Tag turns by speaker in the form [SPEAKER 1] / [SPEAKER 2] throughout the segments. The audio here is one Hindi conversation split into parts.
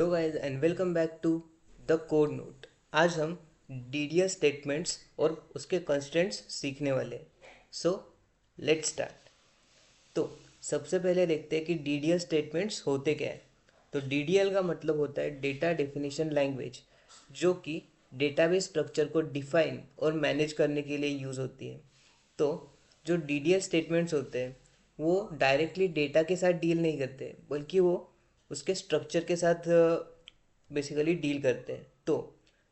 [SPEAKER 1] Hello guys and welcome back to the code note. आज हम डीडीएस स्टेटमेंट्स और उसके कंस्ट्रेंट्स सीखने वाले हैं। So let's start. तो सबसे पहले देखते हैं कि डीडीएस स्टेटमेंट्स होते क्या है। तो डीडीएल का मतलब होता है डेटा डेफिनेशन लैंग्वेज, जो कि डेटाबेस स्ट्रक्चर को डिफाइन और मैनेज करने के लिए यूज़ होती है। तो जो डीडीएल स्टेटमेंट्स होते हैं वो डायरेक्टली डेटा के साथ डील नहीं करते, बल्कि वो उसके स्ट्रक्चर के साथ बेसिकली डील करते हैं। तो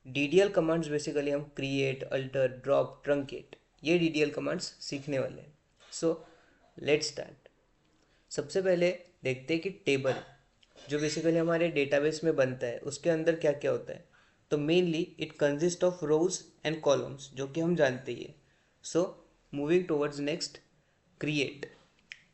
[SPEAKER 1] डीडीएल कमांड्स बेसिकली हम क्रिएट, अल्टर, ड्रॉप, ट्रंकेट, ये डीडीएल कमांड्स सीखने वाले हैं। So let's start. सबसे पहले देखते हैं कि टेबल जो बेसिकली हमारे डेटाबेस में बनता है उसके अंदर क्या क्या होता है। तो mainly it consist of rose and columns, जो कि हम जानते ही है। So moving towards next, create.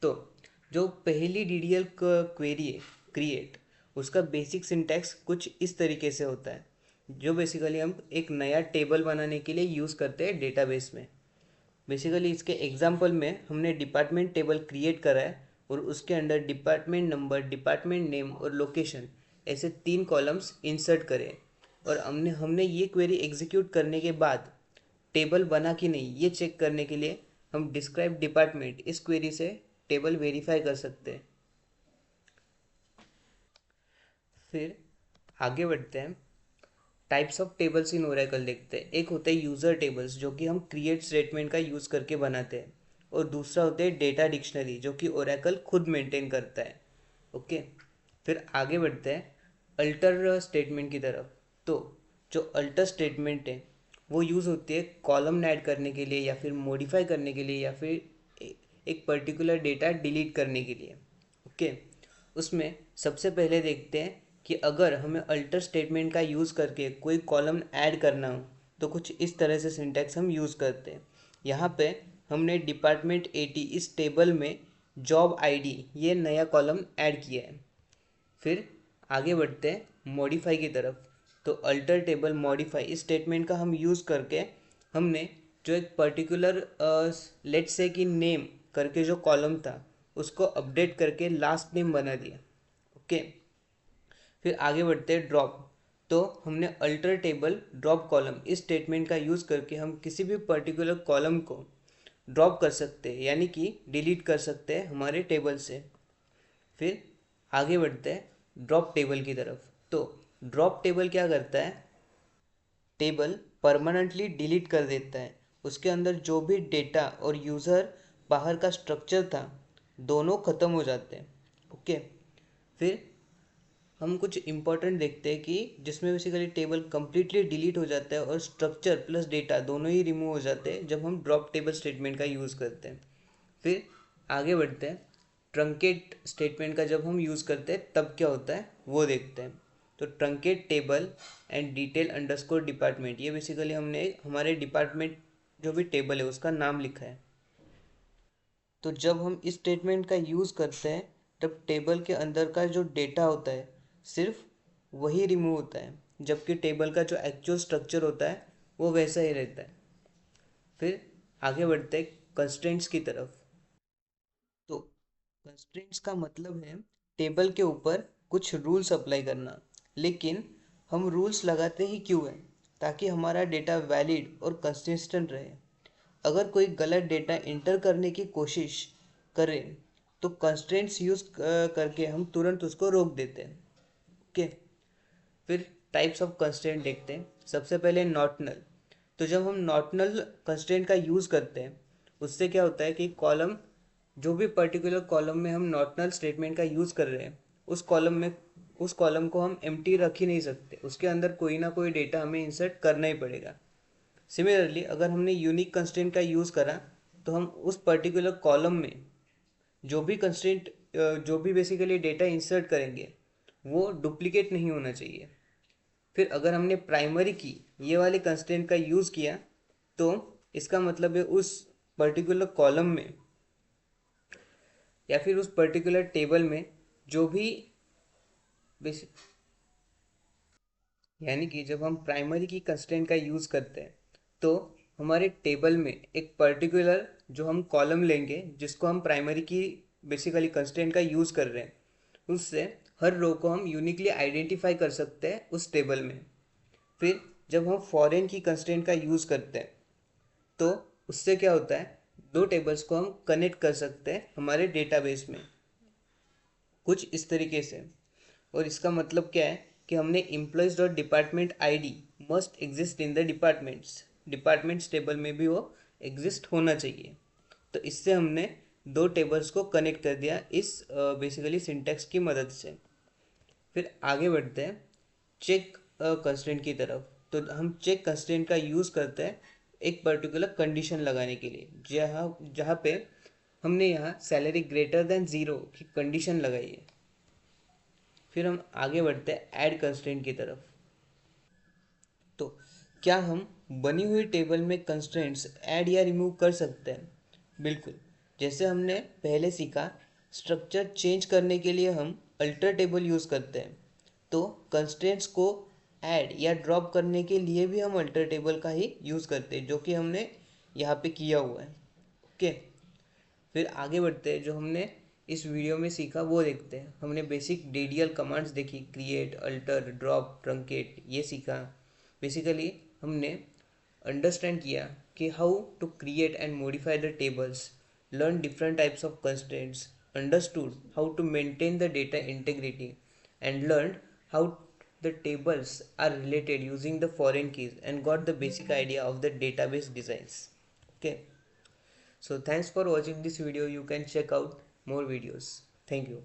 [SPEAKER 1] तो जो पहली डीडीएल क्वेरी है क्रिएट, उसका बेसिक सिंटैक्स कुछ इस तरीके से होता है, जो बेसिकली हम एक नया टेबल बनाने के लिए यूज़ करते हैं डेटाबेस में। बेसिकली इसके एग्जांपल में हमने डिपार्टमेंट टेबल क्रिएट करा है और उसके अंदर डिपार्टमेंट नंबर, डिपार्टमेंट नेम और लोकेशन, ऐसे 3 कॉलम्स इंसर्ट करे। और हमने हमने ये क्वेरी एग्जीक्यूट करने के बाद टेबल बना कि नहीं ये चेक करने के लिए हम डिस्क्राइब डिपार्टमेंट इस क्वेरी से टेबल वेरीफाई कर सकते हैं। फिर आगे बढ़ते हैं, types of tables in Oracle देखते हैं। एक होता है यूज़र टेबल्स, जो कि हम क्रिएट स्टेटमेंट का यूज़ करके बनाते हैं। और दूसरा होता है डेटा डिक्शनरी, जो कि ओरेकल खुद मेंटेन करता है। ओके। फिर आगे बढ़ते हैं अल्टर स्टेटमेंट की तरफ। तो जो अल्टर स्टेटमेंट है वो यूज़ होती है कॉलम ऐड करने के लिए, या फिर मॉडिफाई करने के लिए, या फिर एक पर्टिकुलर डेटा डिलीट करने के लिए। ओके। उसमें सबसे पहले देखते हैं कि अगर हमें अल्टर स्टेटमेंट का यूज़ करके कोई कॉलम ऐड करना हो तो कुछ इस तरह से सिंटैक्स हम यूज़ करते हैं। यहाँ पे हमने डिपार्टमेंट 80 इस टेबल में जॉब आईडी ये नया कॉलम ऐड किया है। फिर आगे बढ़ते हैं मॉडिफाई की तरफ। तो अल्टर टेबल मॉडिफाई इस स्टेटमेंट का हम यूज़ करके हमने जो एक पर्टिकुलर लेट्स से कि नेम करके जो कॉलम था उसको अपडेट करके लास्ट नेम बना दिया। ओके। फिर आगे बढ़ते हैं ड्रॉप। तो हमने अल्टर टेबल ड्रॉप कॉलम इस स्टेटमेंट का यूज़ करके हम किसी भी पर्टिकुलर कॉलम को ड्रॉप कर सकते हैं, यानी कि डिलीट कर सकते हैं हमारे टेबल से। फिर आगे बढ़ते हैं ड्रॉप टेबल की तरफ। तो ड्रॉप टेबल क्या करता है, टेबल परमानेंटली डिलीट कर देता है। उसके अंदर जो भी डेटा और यूज़र बाहर का स्ट्रक्चर था दोनों ख़त्म हो जाते हैं। ओके। फिर हम कुछ इंपॉर्टेंट देखते हैं कि जिसमें बेसिकली टेबल कम्प्लीटली डिलीट हो जाता है और स्ट्रक्चर प्लस डेटा दोनों ही रिमूव हो जाते हैं जब हम ड्रॉप टेबल स्टेटमेंट का यूज़ करते हैं। फिर आगे बढ़ते हैं, ट्रंकेट स्टेटमेंट का जब हम यूज़ करते हैं तब क्या होता है वो देखते हैं। तो truncate table and detail underscore department, ये बेसिकली हमने हमारे डिपार्टमेंट जो भी टेबल है उसका नाम लिखा है। तो जब हम इस स्टेटमेंट का यूज़ करते हैं तब टेबल के अंदर का जो डेटा होता है सिर्फ वही रिमूव होता है, जबकि टेबल का जो एक्चुअल स्ट्रक्चर होता है वो वैसा ही रहता है। फिर आगे बढ़ते हैं कंस्ट्रेंट्स की तरफ। तो कंस्ट्रेंट्स का मतलब है टेबल के ऊपर कुछ रूल्स अप्लाई करना। लेकिन हम रूल्स लगाते ही क्यों हैं, ताकि हमारा डेटा वैलिड और कंसिस्टेंट रहे। अगर कोई गलत डेटा इंटर करने की कोशिश करे तो कंस्ट्रेंट्स यूज़ करके हम तुरंत उसको रोक देते हैं। ओके। फिर टाइप्स ऑफ कंस्ट्रेंट देखते हैं। सबसे पहले नॉटनल। तो जब हम नॉटनल कंस्ट्रेंट का यूज़ करते हैं उससे क्या होता है कि कॉलम, जो भी पर्टिकुलर कॉलम में हम नॉटनल स्टेटमेंट का यूज़ कर रहे हैं उस कॉलम को हम एम्प्टी रख ही नहीं सकते, उसके अंदर कोई ना कोई डेटा हमें इंसर्ट करना ही पड़ेगा। सिमिलरली अगर हमने यूनिक कंस्ट्रेंट का यूज़ करा तो हम उस पर्टिकुलर कॉलम में जो भी कंस्ट्रेंट, जो भी बेसिकली डेटा इंसर्ट करेंगे वो डुप्लीकेट नहीं होना चाहिए। फिर अगर हमने प्राइमरी की ये वाले कंस्ट्रेंट का यूज़ किया तो इसका मतलब है उस पर्टिकुलर कॉलम में या फिर उस पर्टिकुलर टेबल में जो भी बेसिक, यानी कि जब हम प्राइमरी की कंस्ट्रेंट का यूज़ करते हैं तो हमारे टेबल में एक पर्टिकुलर जो हम कॉलम लेंगे जिसको हम प्राइमरी की बेसिकली कंस्ट्रेंट का यूज़ कर रहे हैं उससे हर रो को हम यूनिकली आइडेंटिफाई कर सकते हैं उस टेबल में। फिर जब हम फॉरेन की कंस्ट्रेंट का यूज़ करते हैं तो उससे क्या होता है, दो टेबल्स को हम कनेक्ट कर सकते हैं हमारे डेटाबेस में कुछ इस तरीके से। और इसका मतलब क्या है कि हमने employees dot department ID must exist in the departments table में भी वो एग्जिस्ट होना चाहिए। तो इससे हमने दो टेबल्स को कनेक्ट कर दिया इस बेसिकली सिंटैक्स की मदद से। फिर आगे बढ़ते हैं चेक कंस्ट्रेंट की तरफ। तो हम चेक कंस्ट्रेंट का यूज़ करते हैं एक पर्टिकुलर कंडीशन लगाने के लिए, जहाँ जहाँ पे हमने यहाँ सैलरी ग्रेटर देन ज़ीरो की कंडीशन लगाई है। फिर हम आगे बढ़ते हैं ऐड कंस्ट्रेंट की तरफ। तो क्या हम बनी हुई टेबल में कंस्ट्रेंट्स ऐड या रिमूव कर सकते हैं? बिल्कुल। जैसे हमने पहले सीखा, स्ट्रक्चर चेंज करने के लिए हम अल्टर टेबल यूज़ करते हैं, तो कंस्ट्रेंट्स को ऐड या ड्रॉप करने के लिए भी हम अल्टर टेबल का ही यूज़ करते हैं, जो कि हमने यहाँ पे किया हुआ है। ओके। फिर आगे बढ़ते हैं, जो हमने इस वीडियो में सीखा वो देखते हैं। हमने बेसिक डेडियल कमांड्स देखी, क्रिएट, अल्टर, ड्रॉप, ट्रंकेट, ये सीखा। बेसिकली हमने अंडरस्टैंड किया कि how to create and modify the tables, learn different types of constraints, understood how to maintain the data integrity, and learned how the tables are related using the foreign keys, and got the basic idea of the database designs. Okay, so thanks for watching this video. You can check out more videos. Thank you.